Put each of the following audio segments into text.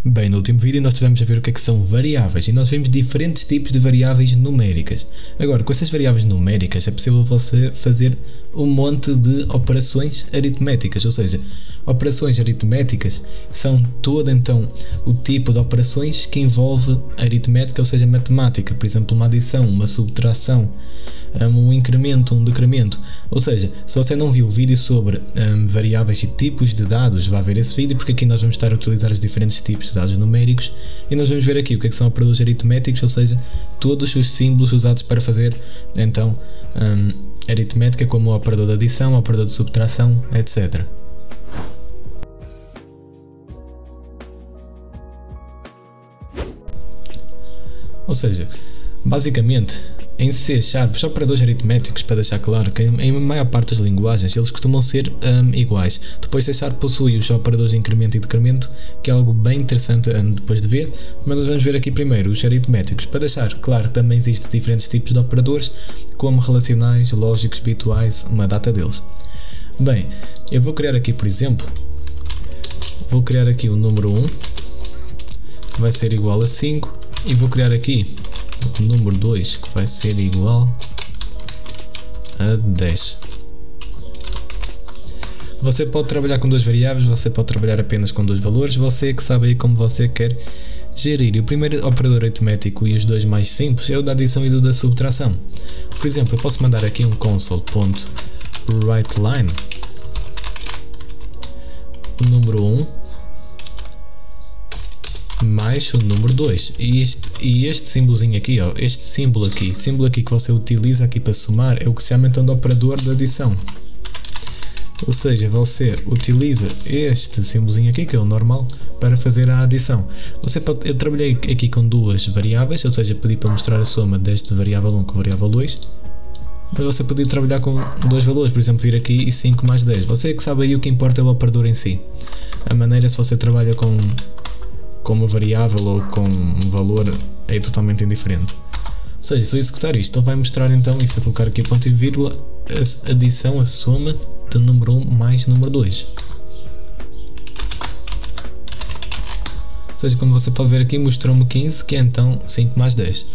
Bem, no último vídeo nós estivemos a ver o que é que são variáveis e nós vimos diferentes tipos de variáveis numéricas. Agora, com essas variáveis numéricas é possível você fazer um monte de operações aritméticas, ou seja, operações aritméticas são todo então o tipo de operações que envolve aritmética, ou seja, matemática, por exemplo, uma adição, uma subtração, um incremento, um decremento. Ou seja, se você não viu o vídeo sobre variáveis e tipos de dados, vá ver esse vídeo, porque aqui nós vamos estar a utilizar os diferentes tipos de dados numéricos e nós vamos ver aqui o que é que são operadores aritméticos, ou seja, todos os símbolos usados para fazer então aritmética, como o operador de adição, o operador de subtração, etc. Ou seja, basicamente, em C#, os operadores aritméticos, para deixar claro que em maior parte das linguagens eles costumam ser iguais. Depois C# possui os operadores de incremento e decremento, que é algo bem interessante depois de ver, mas nós vamos ver aqui primeiro os aritméticos, para deixar claro que também existem diferentes tipos de operadores, como relacionais, lógicos, bitwise, uma data deles. Bem, eu vou criar aqui, por exemplo, vou criar aqui o número 1, que vai ser igual a 5, e vou criar aqui o número 2, que vai ser igual a 10. Você pode trabalhar com duas variáveis, você pode trabalhar apenas com dois valores, você que sabe aí como você quer gerir. E o primeiro operador aritmético e os dois mais simples é o da adição e o da subtração. Por exemplo, eu posso mandar aqui um console.writeLine, o número 1 mais o número 2 e este símbolozinho aqui, ó, este símbolo aqui que você utiliza aqui para somar é o que se chama então de operador de adição. Ou seja, você utiliza este símbolozinho aqui, que é o normal, para fazer a adição. Eu trabalhei aqui com duas variáveis, ou seja, pedi para mostrar a soma deste variável 1 com a variável 2, mas você podia trabalhar com dois valores, por exemplo, vir aqui e 5 mais 10. Você é que sabe aí o que importa é o operador em si. A maneira, se você trabalha com uma variável ou com um valor, é totalmente indiferente. Ou seja, se eu executar isto, ele vai mostrar então, e se eu colocar aqui ponto e vírgula, a adição, a soma do número 1 mais número 2. Ou seja, como você pode ver aqui, mostrou-me 15, que é então 5 mais 10.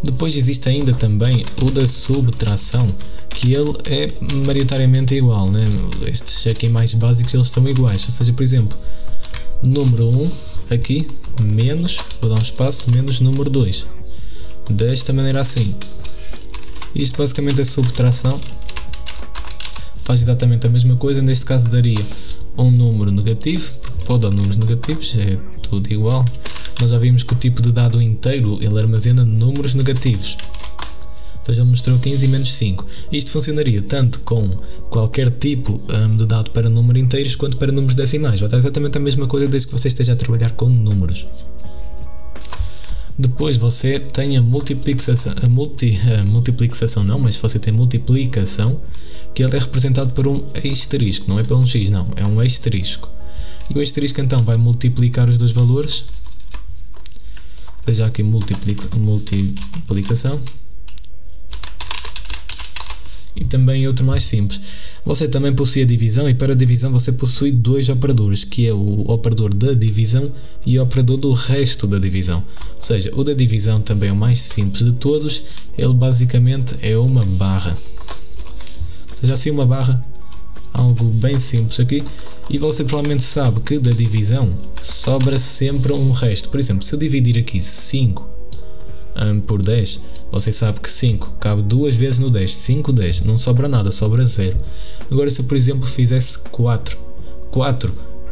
Depois existe ainda também o da subtração, que ele é maioritariamente igual, né? Estes aqui mais básicos eles são iguais, ou seja, por exemplo, número 1 aqui, menos, vou dar um espaço, menos número 2, desta maneira assim. Isto basicamente é subtração, faz exatamente a mesma coisa, neste caso daria um número negativo, porque pode dar números negativos, é tudo igual. Nós já vimos que o tipo de dado inteiro ele armazena números negativos. Ou seja, ele mostrou 15 e menos 5. Isto funcionaria tanto com qualquer tipo de dado para números inteiros quanto para números decimais. Vai estar exatamente a mesma coisa desde que você esteja a trabalhar com números. Depois você tem a multiplicação, multiplicação não, mas você tem multiplicação, que ele é representado por um asterisco, não é por um x, não, é um asterisco. E o asterisco então vai multiplicar os dois valores, ou seja, aqui multiplicação. E também outro mais simples. Você também possui a divisão, e para a divisão você possui dois operadores, que é o operador da divisão e o operador do resto da divisão. Ou seja, o da divisão também é o mais simples de todos, ele basicamente é uma barra. Ou seja, assim uma barra, algo bem simples aqui, e você provavelmente sabe que da divisão sobra sempre um resto. Por exemplo, se eu dividir aqui 5 por 10, você sabe que 5 cabe duas vezes no 10, 5, 10, não sobra nada, sobra 0. Agora se eu, por exemplo, fizesse 4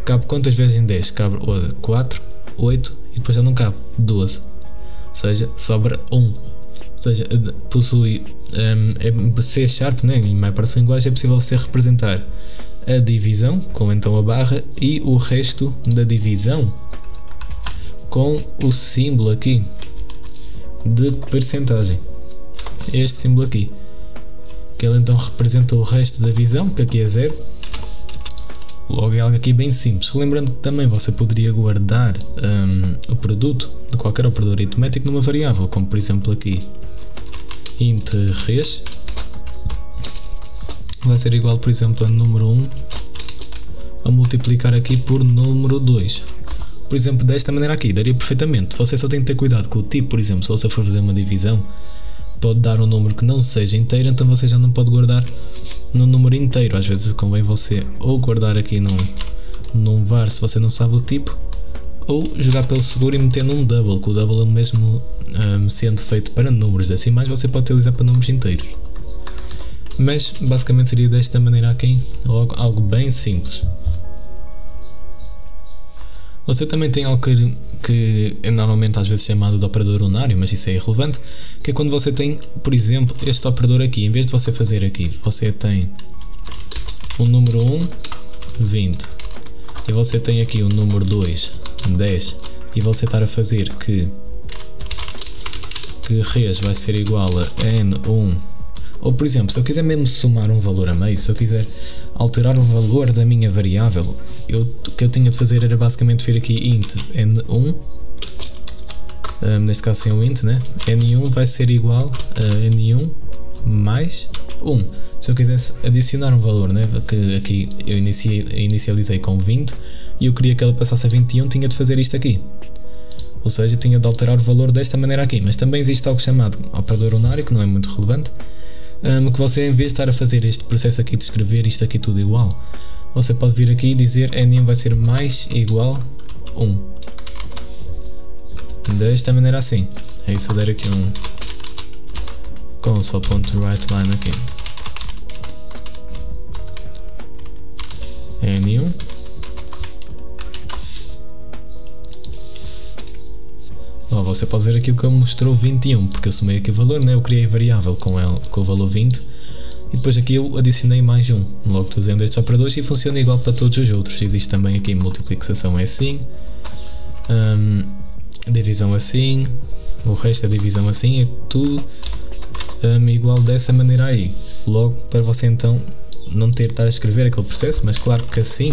cabe quantas vezes em 10? Cabe 4, 8 e depois já não cabe 12, ou seja, sobra 1. Ou seja, possui C#, né? Em maior parte da linguagem é possível você representar a divisão com então a barra e o resto da divisão com o símbolo aqui de percentagem, este símbolo aqui, que ele então representa o resto da divisão, que aqui é 0. Logo é algo aqui bem simples. Lembrando que também você poderia guardar o produto de qualquer operador aritmético numa variável, como por exemplo aqui int res vai ser igual, por exemplo, a número 1 a multiplicar aqui por número 2. Por por exemplo, desta maneira aqui, daria perfeitamente. Você só tem que ter cuidado com o tipo, por exemplo, se você for fazer uma divisão, pode dar um número que não seja inteiro, então você já não pode guardar no número inteiro. Às vezes convém você ou guardar aqui num var se você não sabe o tipo, ou jogar pelo seguro e meter num double, que o double é mesmo sendo feito para números decimais, você pode utilizar para números inteiros. Mas basicamente seria desta maneira aqui, algo bem simples. Você também tem algo que é normalmente às vezes chamado de operador unário, mas isso é irrelevante, que é quando você tem, por exemplo, este operador aqui. Em vez de você fazer aqui, você tem o número 1, 20, e você tem aqui o número 2, 10, e você estar a fazer que res vai ser igual a n1, ou por exemplo, se eu quiser mesmo somar um valor a meio, se eu quiser alterar o valor da minha variável, o que eu tinha de fazer era basicamente vir aqui int n1, neste caso sem o int, né? n1 vai ser igual a n1 mais 1. Se eu quisesse adicionar um valor, né, que aqui eu inicializei com 20 e eu queria que ela passasse a 21, tinha de fazer isto aqui. Ou seja, tinha de alterar o valor desta maneira aqui. Mas também existe algo chamado operador unário, que não é muito relevante, que você, em vez de estar a fazer este processo aqui de escrever isto aqui tudo igual, você pode vir aqui e dizer n1 vai ser mais igual 1. Desta maneira assim. Aí se eu der aqui um console.writeLine aqui, n1 você pode ver aqui que ele mostrou 21, porque eu somei aqui o valor, né? Eu criei a variável com o valor 20 e depois aqui eu adicionei mais 1, logo fazendo estes operadores, e funciona igual para todos os outros. Existe também aqui multiplicação é assim, divisão assim, o resto da divisão assim, é tudo igual dessa maneira aí, logo para você então não ter de estar a escrever aquele processo, mas claro que assim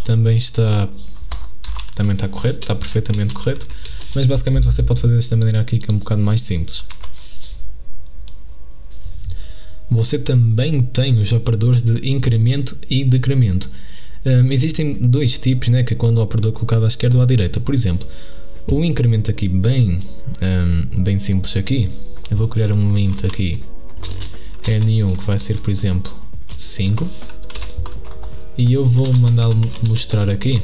também está correto, está perfeitamente correto, mas basicamente você pode fazer desta maneira aqui, que é um bocado mais simples. Você também tem os operadores de incremento e decremento. Existem dois tipos, né, que é quando o operador é colocado à esquerda ou à direita. Por exemplo, o incremento aqui bem simples aqui, eu vou criar um int aqui n1 que vai ser, por exemplo, 5, e eu vou mandá-lo mostrar aqui.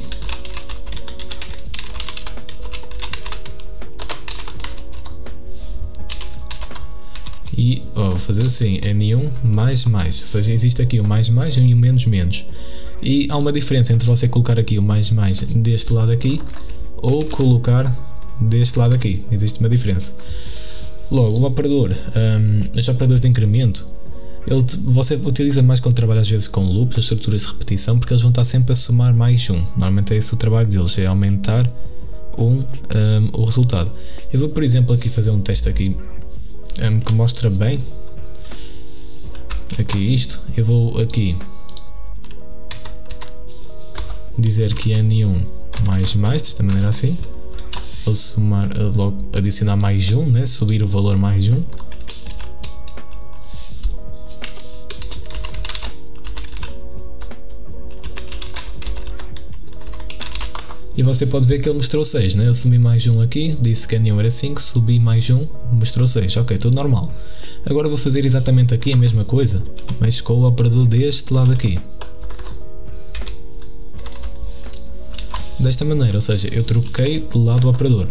E vou fazer assim, n1 mais, ou seja, existe aqui o mais e o menos. E há uma diferença entre você colocar aqui o mais deste lado aqui ou colocar deste lado aqui, existe uma diferença. Logo, o operador, os operadores de incremento, você utiliza mais quando trabalha às vezes com loops, as estruturas de repetição, porque eles vão estar sempre a somar mais 1. Normalmente é esse o trabalho deles, é aumentar o resultado. Eu vou, por exemplo, aqui fazer um teste aqui que mostra bem aqui isto. Eu vou aqui dizer que n1 mais, desta maneira assim, vou somar, logo adicionar mais 1, né? Subir o valor mais 1. E você pode ver que ele mostrou 6, né? Eu sumi mais 1 aqui, disse que n1 era 5, subi mais 1, mostrou 6, ok, tudo normal. Agora vou fazer exatamente aqui a mesma coisa, mas com o operador deste lado aqui. Desta maneira, ou seja, eu troquei de lado o operador.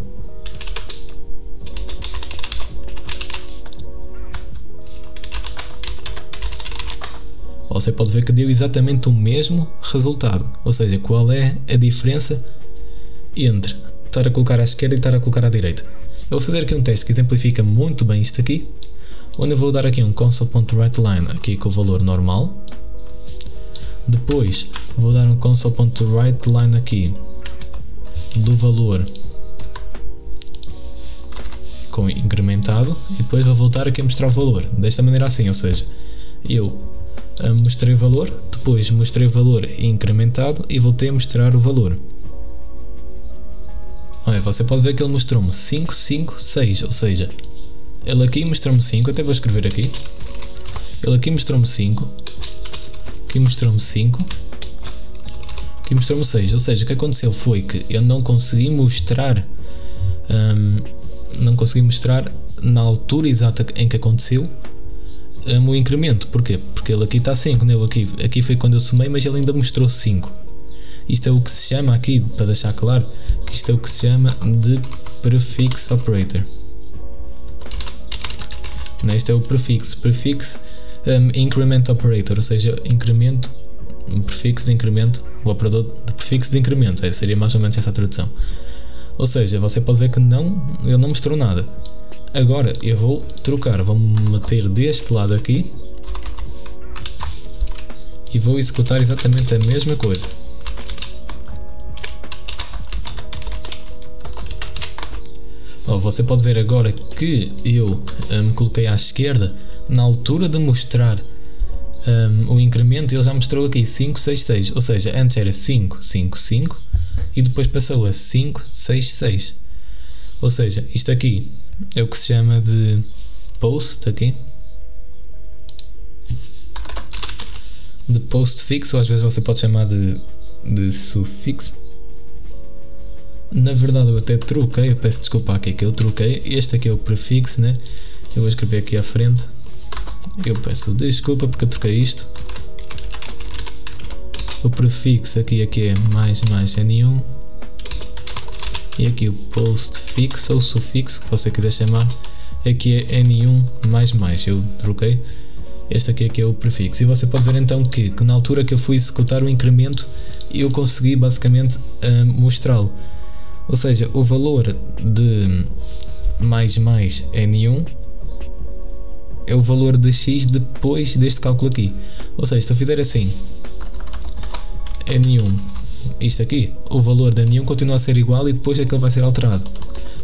Você pode ver que deu exatamente o mesmo resultado, ou seja, qual é a diferença entre estar a colocar à esquerda e estar a colocar à direita. Eu vou fazer aqui um teste que exemplifica muito bem isto aqui, onde eu vou dar aqui um console.writeLine aqui com o valor normal. Depois vou dar um console.writeLine aqui do valor com incrementado, e depois vou voltar aqui a mostrar o valor, desta maneira assim, ou seja, eu mostrei o valor, depois mostrei o valor incrementado e voltei a mostrar o valor. Olha, você pode ver que ele mostrou-me 5, 5, 6, ou seja, ele aqui mostrou-me 5, até vou escrever aqui, ele aqui mostrou-me 5, aqui mostrou-me 5, Aqui mostrou-me 6, ou seja, o que aconteceu foi que eu não consegui mostrar na altura exata em que aconteceu o incremento. Porquê? Porque ele aqui está 5, né? Aqui foi quando eu somei, mas ele ainda mostrou 5. Isto é o que se chama aqui, para deixar claro, que isto é o que se chama de prefix operator. Este é o prefix increment operator, ou seja, incremento, prefixo de incremento, o operador de prefixo de incremento, seria mais ou menos essa a tradução. Ou seja, você pode ver que ele não mostrou nada. Agora eu vou trocar, vou meter deste lado aqui e vou executar exatamente a mesma coisa. Você pode ver agora que eu me coloquei à esquerda, na altura de mostrar o incremento, ele já mostrou aqui 5, 6, 6, ou seja, antes era 5, 5, 5 e depois passou a 5, 6, 6. Ou seja, isto aqui é o que se chama de post aqui, de postfix, ou às vezes você pode chamar de sufixo. Na verdade eu até troquei, eu peço desculpa aqui que eu troquei, este aqui é o prefixo, né? Eu vou escrever aqui à frente, eu peço desculpa porque eu troquei isto. O prefixo aqui é mais N1 e aqui o postfix ou sufixo, que você quiser chamar, aqui é N1 mais, eu troquei. Este aqui é o prefixo, e você pode ver então que na altura que eu fui executar o incremento eu consegui basicamente mostrá-lo. Ou seja, o valor de mais N1 é o valor de x depois deste cálculo aqui. Ou seja, se eu fizer assim, N1, isto aqui, o valor de N1 continua a ser igual e depois é que ele vai ser alterado.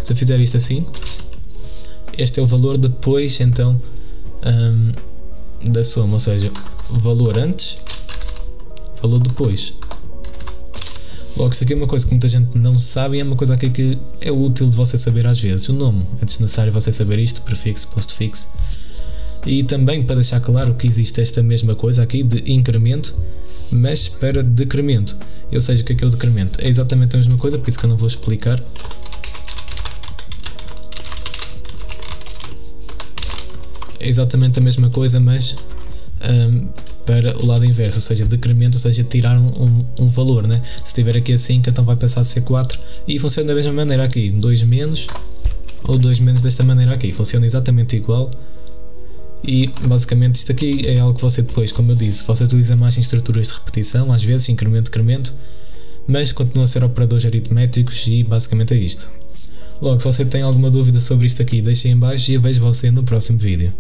Se eu fizer isto assim, este é o valor depois então da soma, ou seja, valor antes, valor depois. Logo, isto aqui é uma coisa que muita gente não sabe e é uma coisa aqui que é útil de você saber às vezes. O nome, é desnecessário você saber isto, prefixo, postfix. E também para deixar claro que existe esta mesma coisa aqui de incremento, mas para decremento. Ou seja, o que é o decremento? É exatamente a mesma coisa, por isso que eu não vou explicar. É exatamente a mesma coisa, mas para o lado inverso, ou seja, decremento, ou seja, tirar um valor, né? Se tiver aqui a 5, então vai passar a ser 4 e funciona da mesma maneira aqui, 2 menos ou 2 menos desta maneira aqui, funciona exatamente igual. E basicamente isto aqui é algo que você depois, como eu disse, você utiliza mais em estruturas de repetição, às vezes incremento, decremento, mas continua a ser operadores aritméticos e basicamente é isto. Logo, se você tem alguma dúvida sobre isto aqui, deixe aí em baixo e eu vejo você no próximo vídeo.